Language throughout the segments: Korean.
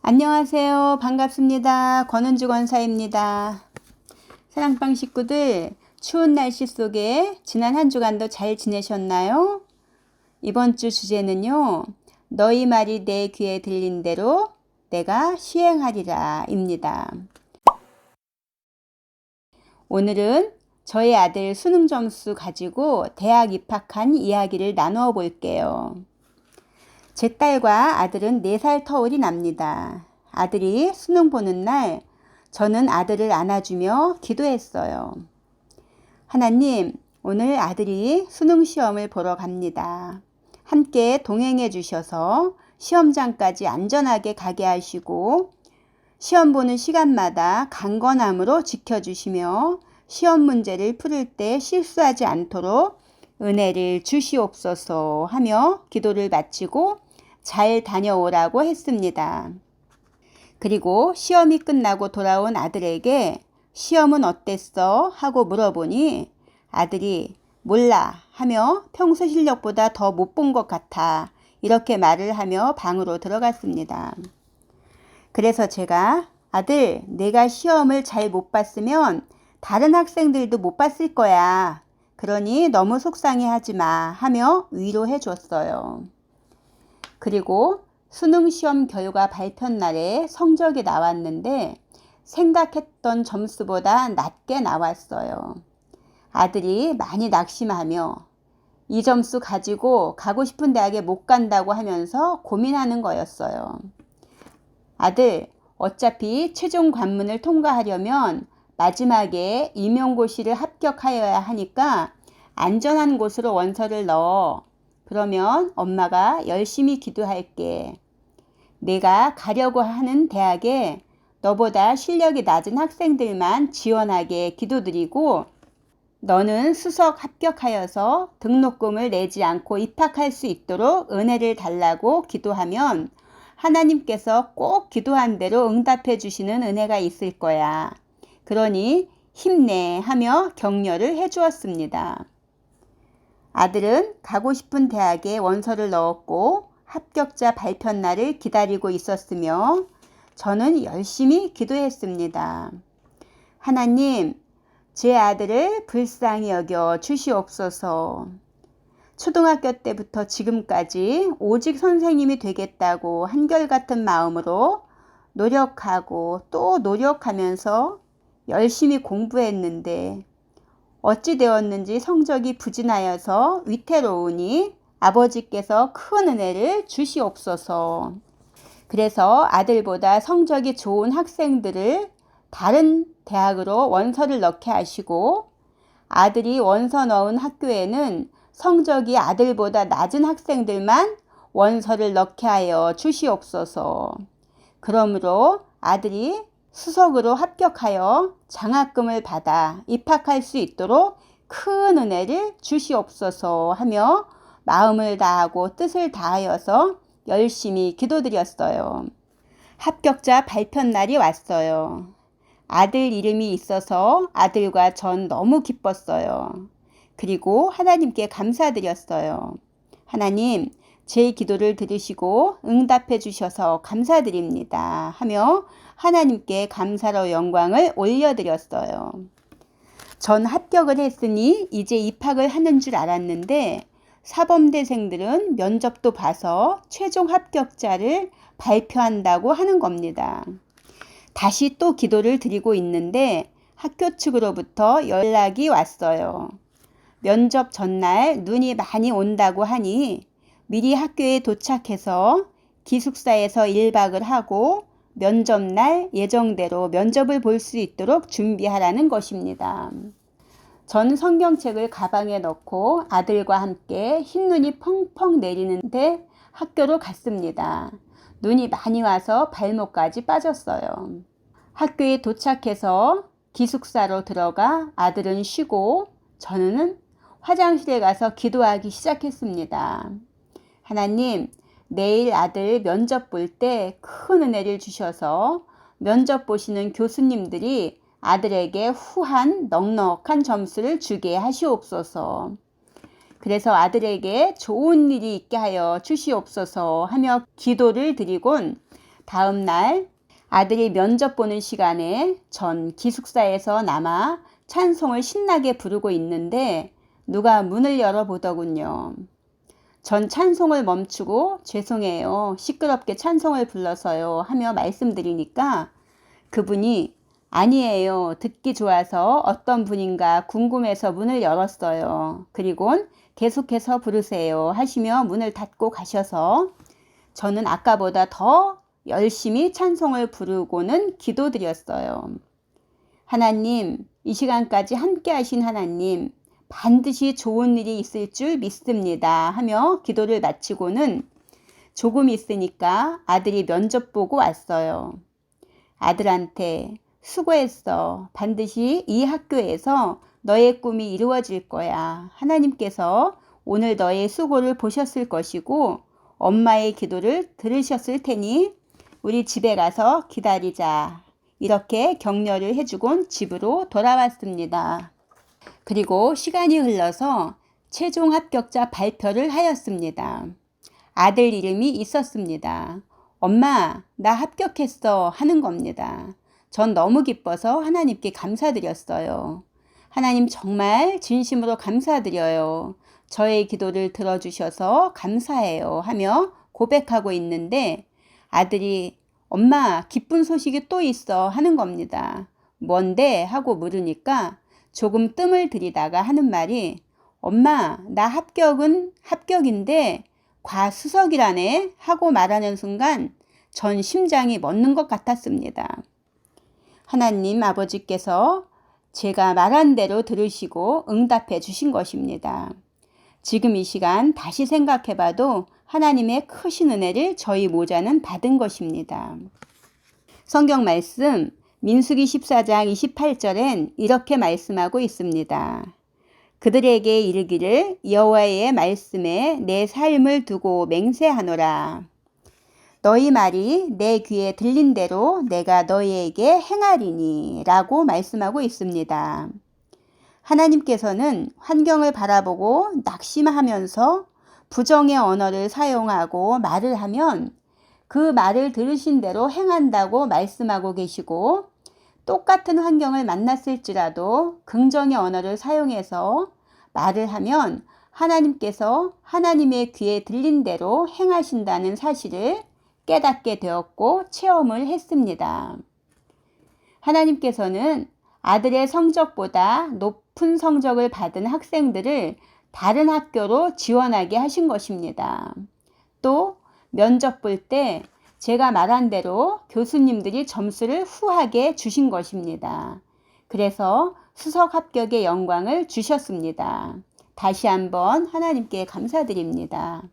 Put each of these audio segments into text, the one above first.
안녕하세요. 반갑습니다. 권은주 권사입니다. 사랑방 식구들, 추운 날씨 속에 지난 한 주간도 잘 지내셨나요? 이번 주 주제는요, 너희 말이 내 귀에 들린 대로 내가 시행하리라 입니다. 오늘은 저희 아들 수능 점수 가지고 대학 입학한 이야기를 나누어 볼게요. 제 딸과 아들은 4살 터울이 납니다. 아들이 수능 보는 날 저는 아들을 안아주며 기도했어요. 하나님, 오늘 아들이 수능 시험을 보러 갑니다. 함께 동행해 주셔서 시험장까지 안전하게 가게 하시고 시험 보는 시간마다 강건함으로 지켜주시며 시험 문제를 풀을 때 실수하지 않도록 은혜를 주시옵소서 하며 기도를 마치고 잘 다녀오라고 했습니다. 그리고 시험이 끝나고 돌아온 아들에게 시험은 어땠어? 하고 물어보니 아들이 몰라 하며 평소 실력보다 더 못 본 것 같아 이렇게 말을 하며 방으로 들어갔습니다. 그래서 제가 아들, 내가 시험을 잘 못 봤으면 다른 학생들도 못 봤을 거야. 그러니 너무 속상해하지 마 하며 위로해 줬어요. 그리고 수능시험 결과 발표 날에 성적이 나왔는데 생각했던 점수보다 낮게 나왔어요. 아들이 많이 낙심하며 이 점수 가지고 가고 싶은 대학에 못 간다고 하면서 고민하는 거였어요. 아들, 어차피 최종 관문을 통과하려면 마지막에 임용고시를 합격하여야 하니까 안전한 곳으로 원서를 넣어. 그러면 엄마가 열심히 기도할게. 내가 가려고 하는 대학에 너보다 실력이 낮은 학생들만 지원하게 기도드리고 너는 수석 합격하여서 등록금을 내지 않고 입학할 수 있도록 은혜를 달라고 기도하면 하나님께서 꼭 기도한 대로 응답해 주시는 은혜가 있을 거야. 그러니 힘내 하며 격려를 해 주었습니다. 아들은 가고 싶은 대학에 원서를 넣었고 합격자 발표 날을 기다리고 있었으며 저는 열심히 기도했습니다. 하나님, 제 아들을 불쌍히 여겨 주시옵소서. 초등학교 때부터 지금까지 오직 선생님이 되겠다고 한결같은 마음으로 노력하고 또 노력하면서 열심히 공부했는데 어찌 되었는지 성적이 부진하여서 위태로우니 아버지께서 큰 은혜를 주시옵소서. 그래서 아들보다 성적이 좋은 학생들을 다른 대학으로 원서를 넣게 하시고 아들이 원서 넣은 학교에는 성적이 아들보다 낮은 학생들만 원서를 넣게 하여 주시옵소서. 그러므로 아들이 수석으로 합격하여 장학금을 받아 입학할 수 있도록 큰 은혜를 주시옵소서 하며 마음을 다하고 뜻을 다하여서 열심히 기도드렸어요. 합격자 발표 날이 왔어요. 아들 이름이 있어서 아들과 전 너무 기뻤어요. 그리고 하나님께 감사드렸어요. 하나님, 제 기도를 들으시고 응답해 주셔서 감사드립니다 하며 하나님께 감사로 영광을 올려드렸어요. 전 합격을 했으니 이제 입학을 하는 줄 알았는데 사범대생들은 면접도 봐서 최종 합격자를 발표한다고 하는 겁니다. 다시 또 기도를 드리고 있는데 학교 측으로부터 연락이 왔어요. 면접 전날 눈이 많이 온다고 하니 미리 학교에 도착해서 기숙사에서 1박을 하고 면접날 예정대로 면접을 볼 수 있도록 준비하라는 것입니다. 전 성경책을 가방에 넣고 아들과 함께 흰눈이 펑펑 내리는데 학교로 갔습니다. 눈이 많이 와서 발목까지 빠졌어요. 학교에 도착해서 기숙사로 들어가 아들은 쉬고 저는 화장실에 가서 기도하기 시작했습니다. 하나님, 내일 아들 면접 볼 때 큰 은혜를 주셔서 면접 보시는 교수님들이 아들에게 후한 넉넉한 점수를 주게 하시옵소서. 그래서 아들에게 좋은 일이 있게 하여 주시옵소서 하며 기도를 드리곤 다음 날 아들이 면접 보는 시간에 전 기숙사에서 남아 찬송을 신나게 부르고 있는데 누가 문을 열어보더군요. 전 찬송을 멈추고 죄송해요. 시끄럽게 찬송을 불러서요 하며 말씀드리니까 그분이 아니에요. 듣기 좋아서 어떤 분인가 궁금해서 문을 열었어요. 그리곤 계속해서 부르세요 하시며 문을 닫고 가셔서 저는 아까보다 더 열심히 찬송을 부르고는 기도드렸어요. 하나님, 이 시간까지 함께 하신 하나님, 반드시 좋은 일이 있을 줄 믿습니다 하며 기도를 마치고는 조금 있으니까 아들이 면접 보고 왔어요. 아들한테 수고했어. 반드시 이 학교에서 너의 꿈이 이루어질 거야. 하나님께서 오늘 너의 수고를 보셨을 것이고 엄마의 기도를 들으셨을 테니 우리 집에 가서 기다리자. 이렇게 격려를 해주곤 집으로 돌아왔습니다. 그리고 시간이 흘러서 최종 합격자 발표를 하였습니다. 아들 이름이 있었습니다. 엄마, 나 합격했어 하는 겁니다. 전 너무 기뻐서 하나님께 감사드렸어요. 하나님 정말 진심으로 감사드려요. 저의 기도를 들어주셔서 감사해요 하며 고백하고 있는데 아들이 엄마 기쁜 소식이 또 있어 하는 겁니다. 뭔데? 하고 물으니까 조금 뜸을 들이다가 하는 말이 엄마 나 합격은 합격인데 과수석이라네 하고 말하는 순간 전 심장이 멎는 것 같았습니다. 하나님 아버지께서 제가 말한 대로 들으시고 응답해 주신 것입니다. 지금 이 시간 다시 생각해 봐도 하나님의 크신 은혜를 저희 모자는 받은 것입니다. 성경 말씀 민수기 14장 28절엔 이렇게 말씀하고 있습니다. 그들에게 이르기를 여호와의 말씀에 내 삶을 두고 맹세하노라. 너희 말이 내 귀에 들린 대로 내가 너희에게 행하리니 라고 말씀하고 있습니다. 하나님께서는 환경을 바라보고 낙심하면서 부정의 언어를 사용하고 말을 하면 그 말을 들으신 대로 행한다고 말씀하고 계시고 똑같은 환경을 만났을지라도 긍정의 언어를 사용해서 말을 하면 하나님께서 하나님의 귀에 들린 대로 행하신다는 사실을 깨닫게 되었고 체험을 했습니다. 하나님께서는 아들의 성적보다 높은 성적을 받은 학생들을 다른 학교로 지원하게 하신 것입니다. 또 면접 볼 때 제가 말한 대로 교수님들이 점수를 후하게 주신 것입니다. 그래서 수석 합격의 영광을 주셨습니다. 다시 한번 하나님께 감사드립니다.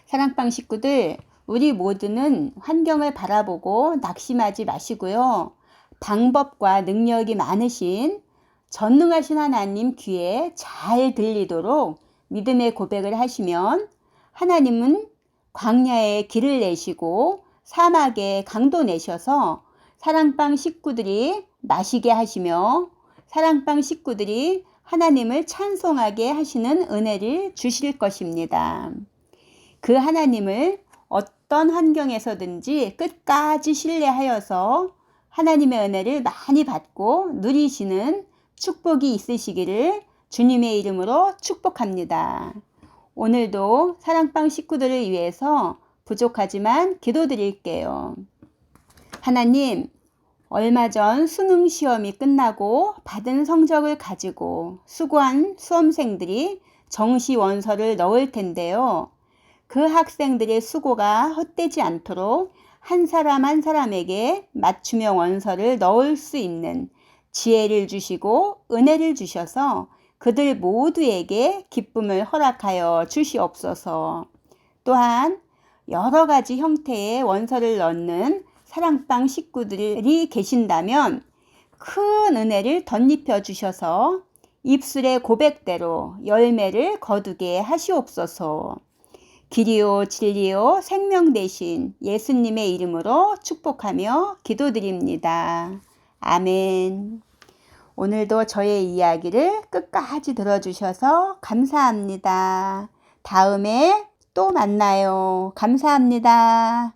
사랑방 식구들, 우리 모두는 환경을 바라보고 낙심하지 마시고요. 방법과 능력이 많으신 전능하신 하나님 귀에 잘 들리도록 믿음의 고백을 하시면 하나님은 광야에 길을 내시고 사막에 강도 내셔서 사랑방 식구들이 마시게 하시며 사랑방 식구들이 하나님을 찬송하게 하시는 은혜를 주실 것입니다. 그 하나님을 어떤 환경에서든지 끝까지 신뢰하여서 하나님의 은혜를 많이 받고 누리시는 축복이 있으시기를 주님의 이름으로 축복합니다. 오늘도 사랑방 식구들을 위해서 부족하지만 기도드릴게요. 하나님, 얼마 전 수능 시험이 끝나고 받은 성적을 가지고 수고한 수험생들이 정시 원서를 넣을 텐데요. 그 학생들의 수고가 헛되지 않도록 한 사람 한 사람에게 맞춤형 원서를 넣을 수 있는 지혜를 주시고 은혜를 주셔서 그들 모두에게 기쁨을 허락하여 주시옵소서. 또한 여러 가지 형태의 원서를 넣는 사랑방 식구들이 계신다면 큰 은혜를 덧입혀 주셔서 입술의 고백대로 열매를 거두게 하시옵소서. 길이요 진리요 생명 되신 예수님의 이름으로 축복하며 기도드립니다. 아멘. 오늘도 저의 이야기를 끝까지 들어주셔서 감사합니다. 다음에 또 만나요. 감사합니다.